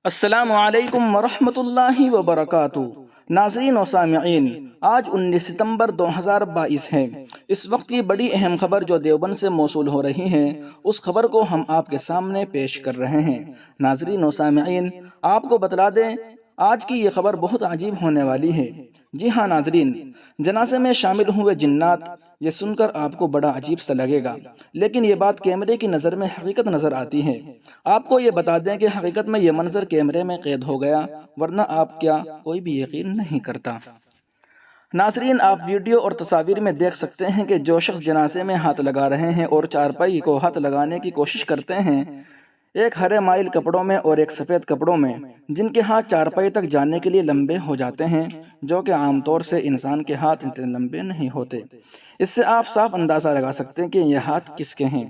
السلام علیکم ورحمۃ اللہ وبرکاتہ۔ ناظرین و سامعین، آج 19 ستمبر 2022 ہے۔ اس وقت کی بڑی اہم خبر جو دیوبند سے موصول ہو رہی ہے، اس خبر کو ہم آپ کے سامنے پیش کر رہے ہیں۔ ناظرین و سامعین، آپ کو بتلا دیں آج کی یہ خبر بہت عجیب ہونے والی ہے۔ جی ہاں ناظرین، جنازے میں شامل ہوئے جنات، یہ سن کر آپ کو بڑا عجیب سا لگے گا، لیکن یہ بات کیمرے کی نظر میں حقیقت نظر آتی ہے۔ آپ کو یہ بتا دیں کہ حقیقت میں یہ منظر کیمرے میں قید ہو گیا، ورنہ آپ کیا کوئی بھی یقین نہیں کرتا۔ ناظرین، آپ ویڈیو اور تصاویر میں دیکھ سکتے ہیں کہ جو شخص جنازے میں ہاتھ لگا رہے ہیں اور چارپائی کو ہاتھ لگانے کی کوشش کرتے ہیں، ایک ہرے مائل کپڑوں میں اور ایک سفید کپڑوں میں، جن کے ہاتھ چارپائی تک جانے کے لیے لمبے ہو جاتے ہیں، جو کہ عام طور سے انسان کے ہاتھ اتنے لمبے نہیں ہوتے۔ اس سے آپ صاف اندازہ لگا سکتے ہیں کہ یہ ہاتھ کس کے ہیں۔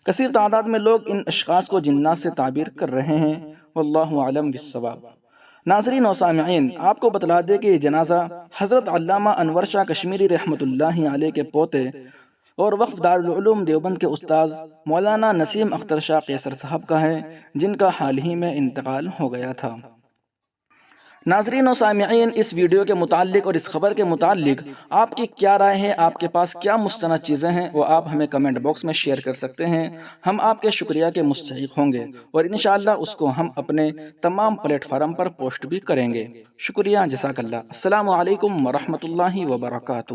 کثیر تعداد میں لوگ ان اشخاص کو جنات سے تعبیر کر رہے ہیں، واللہ اعلم بالصواب۔ ناظرین و سامعین، آپ کو بتلا دے کہ یہ جنازہ حضرت علامہ انور شاہ کشمیری رحمۃ اللہ علیہ کے پوتے اور وقف دارالعلوم دیوبند کے استاذ مولانا نسیم اختر شاہ قیصر صاحب کا ہے، جن کا حال ہی میں انتقال ہو گیا تھا۔ ناظرین و سامعین، اس ویڈیو کے متعلق اور اس خبر کے متعلق آپ کی کیا رائے ہے؟ آپ کے پاس کیا مستند چیزیں ہیں؟ وہ آپ ہمیں کمنٹ باکس میں شیئر کر سکتے ہیں۔ ہم آپ کے شکریہ کے مستحق ہوں گے اور انشاءاللہ اس کو ہم اپنے تمام پلیٹ فارم پر پوسٹ بھی کریں گے۔ شکریہ، جزاک اللہ۔ السلام علیکم ورحمۃ اللہ وبرکاتہ۔